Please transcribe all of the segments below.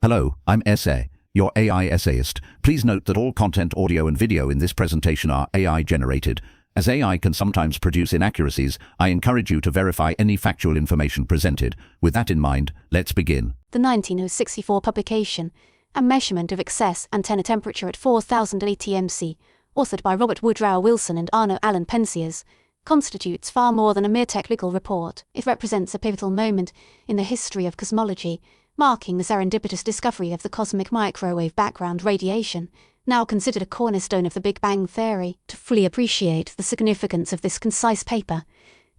Hello, I'm SA, your AI essayist. Please note that all content, audio and video in this presentation are AI generated. As AI can sometimes produce inaccuracies, I encourage you to verify any factual information presented. With that in mind, let's begin. The 1964 publication, A Measurement of Excess Antenna Temperature at 4080 MC, authored by Robert Woodrow Wilson and Arno Allan Penzias, constitutes far more than a mere technical report. It represents a pivotal moment in the history of cosmology, marking the serendipitous discovery of the cosmic microwave background radiation, now considered a cornerstone of the Big Bang theory. To fully appreciate the significance of this concise paper,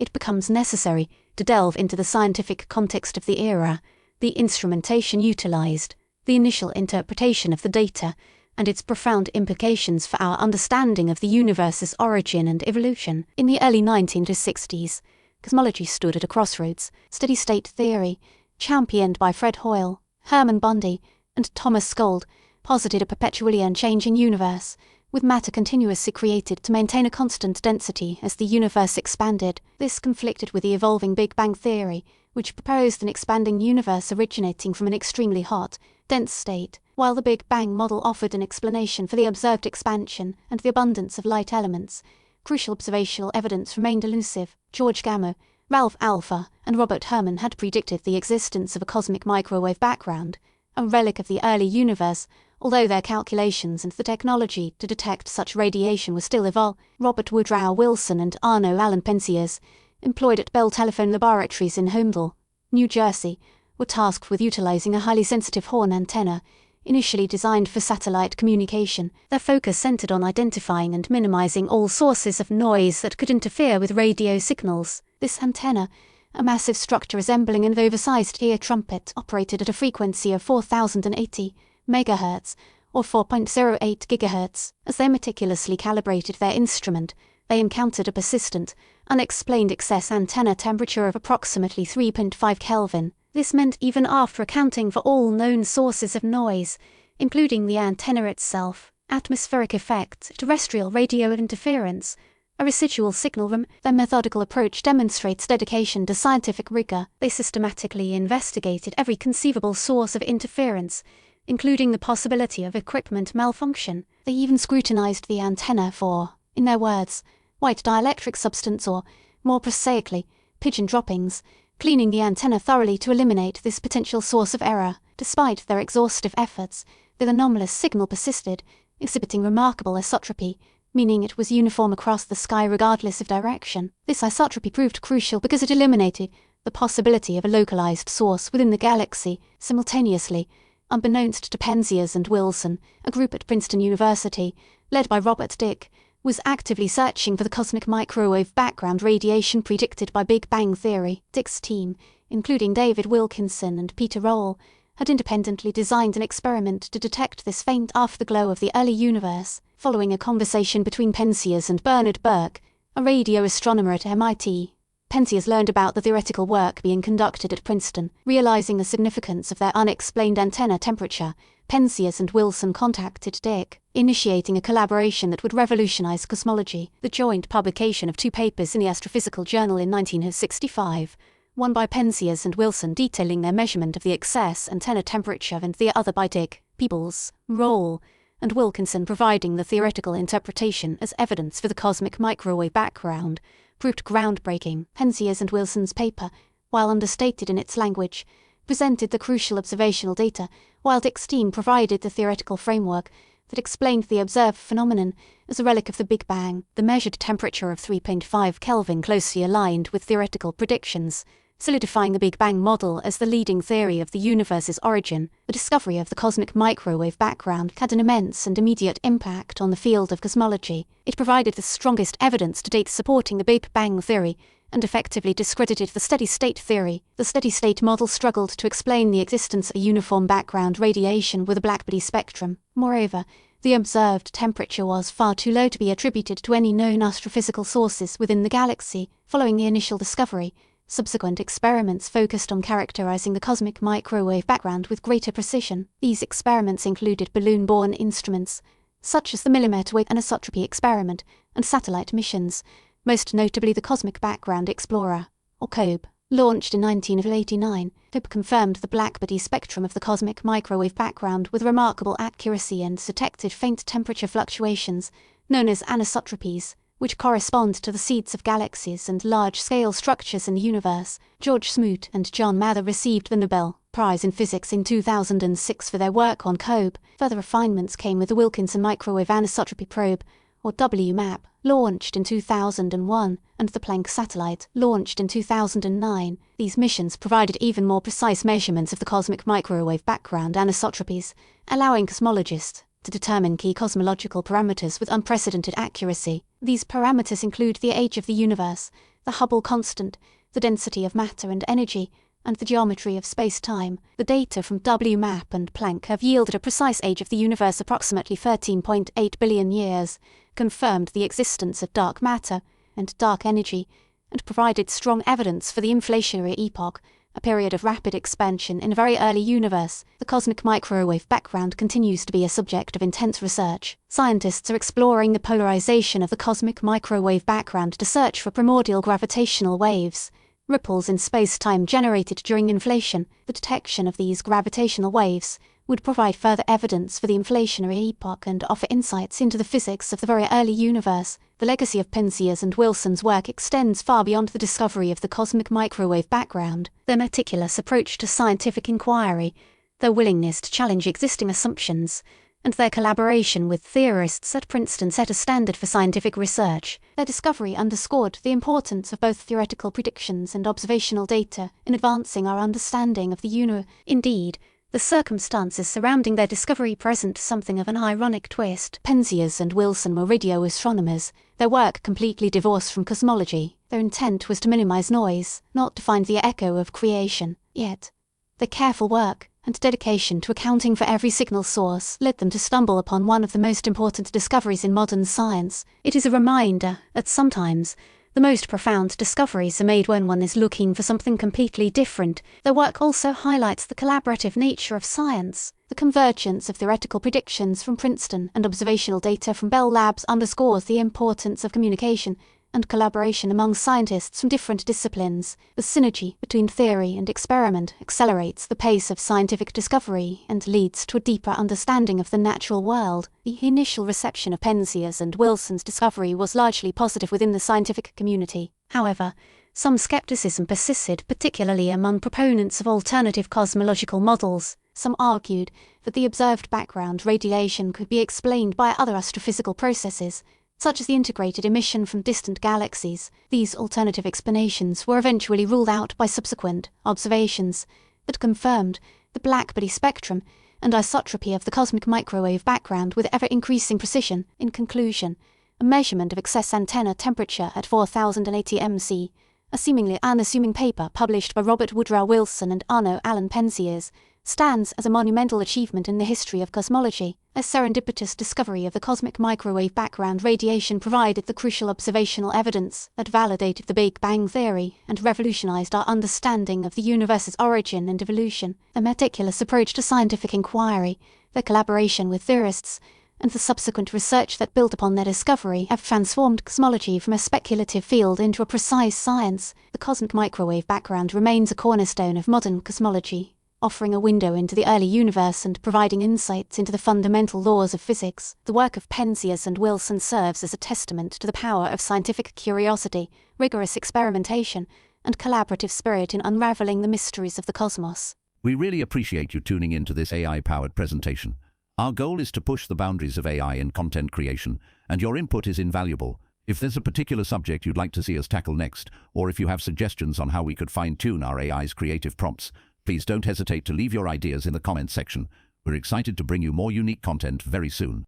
it becomes necessary to delve into the scientific context of the era, the instrumentation utilized, the initial interpretation of the data, and its profound implications for our understanding of the universe's origin and evolution. In the early 1960s, cosmology stood at a crossroads. Steady-state theory, championed by Fred Hoyle, Herman Bundy, and Thomas Scold, posited a perpetually unchanging universe, with matter continuously created to maintain a constant density as the universe expanded. This conflicted with the evolving Big Bang theory, which proposed an expanding universe originating from an extremely hot, dense state, while the Big Bang model offered an explanation for the observed expansion and the abundance of light elements. Crucial observational evidence remained elusive. George Gamow, Ralph Alpha, and Robert Herman had predicted the existence of a cosmic microwave background, a relic of the early universe, although their calculations and the technology to detect such radiation were still evolving. Robert Woodrow Wilson and Arno Allan Penzias, employed at Bell Telephone Laboratories in Holmdel, New Jersey, were tasked with utilizing a highly sensitive horn antenna, initially designed for satellite communication. Their focus centered on identifying and minimizing all sources of noise that could interfere with radio signals. This antenna, a massive structure resembling an oversized ear trumpet, operated at a frequency of 4080 MHz or 4.08 GHz. As they meticulously calibrated their instrument, they encountered a persistent, unexplained excess antenna temperature of approximately 3.5 Kelvin. This meant even after accounting for all known sources of noise, including the antenna itself, atmospheric effects, terrestrial radio interference, a residual signal from their methodical approach demonstrates dedication to scientific rigor. They systematically investigated every conceivable source of interference, including the possibility of equipment malfunction. They even scrutinized the antenna for, in their words, white dielectric substance or, more prosaically, pigeon droppings, cleaning the antenna thoroughly to eliminate this potential source of error. Despite their exhaustive efforts, the anomalous signal persisted, exhibiting remarkable isotropy, meaning it was uniform across the sky regardless of direction. This isotropy proved crucial because it eliminated the possibility of a localized source within the galaxy. Simultaneously, unbeknownst to Penzias and Wilson, a group at Princeton University, led by Robert Dicke, was actively searching for the cosmic microwave background radiation predicted by Big Bang theory. Dicke's team, including David Wilkinson and Peter Roll, had independently designed an experiment to detect this faint afterglow of the early universe. Following a conversation between Penzias and Bernard Burke, a radio astronomer at MIT, Penzias learned about the theoretical work being conducted at Princeton. Realizing the significance of their unexplained antenna temperature, Penzias and Wilson contacted Dicke, initiating a collaboration that would revolutionize cosmology. The joint publication of two papers in the Astrophysical Journal in 1965, one by Penzias and Wilson detailing their measurement of the excess antenna temperature and the other by Dicke, Peebles, Roll, and Wilkinson providing the theoretical interpretation as evidence for the cosmic microwave background, proved groundbreaking. Penzias and Wilson's paper, while understated in its language, presented the crucial observational data, while Dicke's team provided the theoretical framework that explained the observed phenomenon as a relic of the Big Bang. The measured temperature of 3.5 Kelvin closely aligned with theoretical predictions, solidifying the Big Bang model as the leading theory of the universe's origin. The discovery of the cosmic microwave background had an immense and immediate impact on the field of cosmology. It provided the strongest evidence to date supporting the Big Bang theory and effectively discredited the steady-state theory. The steady-state model struggled to explain the existence of a uniform background radiation with a blackbody spectrum. Moreover, the observed temperature was far too low to be attributed to any known astrophysical sources within the galaxy. Following the initial discovery, subsequent experiments focused on characterizing the cosmic microwave background with greater precision. These experiments included balloon-borne instruments, such as the millimeter wave anisotropy experiment, and satellite missions, most notably the Cosmic Background Explorer, or COBE. Launched in 1989, TIP confirmed the black-body spectrum of the cosmic microwave background with remarkable accuracy and detected faint temperature fluctuations, known as anisotropies, which correspond to the seeds of galaxies and large-scale structures in the universe. George Smoot and John Mather received the Nobel Prize in Physics in 2006 for their work on COBE. Further refinements came with the Wilkinson Microwave Anisotropy Probe, or WMAP, launched in 2001, and the Planck satellite, launched in 2009. These missions provided even more precise measurements of the cosmic microwave background anisotropies, allowing cosmologists to determine key cosmological parameters with unprecedented accuracy. These parameters include the age of the universe, the Hubble constant, the density of matter and energy, and the geometry of space-time. The data from WMAP and Planck have yielded a precise age of the universe approximately 13.8 billion years, confirmed the existence of dark matter and dark energy, and provided strong evidence for the inflationary epoch, a period of rapid expansion in a very early universe. The cosmic microwave background continues to be a subject of intense research. Scientists are exploring the polarization of the cosmic microwave background to search for primordial gravitational waves, ripples in space-time generated during inflation. The detection of these gravitational waves would provide further evidence for the inflationary epoch and offer insights into the physics of the very early universe. The legacy of Penzias and Wilson's work extends far beyond the discovery of the cosmic microwave background. Their meticulous approach to scientific inquiry, their willingness to challenge existing assumptions, and their collaboration with theorists at Princeton set a standard for scientific research. Their discovery underscored the importance of both theoretical predictions and observational data in advancing our understanding of the universe. Indeed, the circumstances surrounding their discovery present something of an ironic twist. Penzias and Wilson were radio astronomers, their work completely divorced from cosmology. Their intent was to minimize noise, not to find the echo of creation. Yet, their careful work and dedication to accounting for every signal source led them to stumble upon one of the most important discoveries in modern science. It is a reminder that sometimes the most profound discoveries are made when one is looking for something completely different. Their work also highlights the collaborative nature of science. The convergence of theoretical predictions from Princeton and observational data from Bell Labs underscores the importance of communication and collaboration among scientists from different disciplines. The synergy between theory and experiment accelerates the pace of scientific discovery and leads to a deeper understanding of the natural world. The initial reception of Penzias and Wilson's discovery was largely positive within the scientific community. However, some skepticism persisted, particularly among proponents of alternative cosmological models. Some argued that the observed background radiation could be explained by other astrophysical processes, such as the integrated emission from distant galaxies. These alternative explanations were eventually ruled out by subsequent observations that confirmed the black-body spectrum and isotropy of the cosmic microwave background with ever-increasing precision. In conclusion, a measurement of excess antenna temperature at 4080 MC, a seemingly unassuming paper published by Robert Woodrow Wilson and Arno Allan Penzias, stands as a monumental achievement in the history of cosmology. A serendipitous discovery of the cosmic microwave background radiation provided the crucial observational evidence that validated the Big Bang theory and revolutionized our understanding of the universe's origin and evolution. Their meticulous approach to scientific inquiry, their collaboration with theorists, and the subsequent research that built upon their discovery have transformed cosmology from a speculative field into a precise science. The cosmic microwave background remains a cornerstone of modern cosmology, offering a window into the early universe and providing insights into the fundamental laws of physics. The work of Penzias and Wilson serves as a testament to the power of scientific curiosity, rigorous experimentation, and collaborative spirit in unraveling the mysteries of the cosmos. We really appreciate you tuning in to this AI-powered presentation. Our goal is to push the boundaries of AI in content creation, and your input is invaluable. If there's a particular subject you'd like to see us tackle next, or if you have suggestions on how we could fine-tune our AI's creative prompts, please don't hesitate to leave your ideas in the comments section. We're excited to bring you more unique content very soon.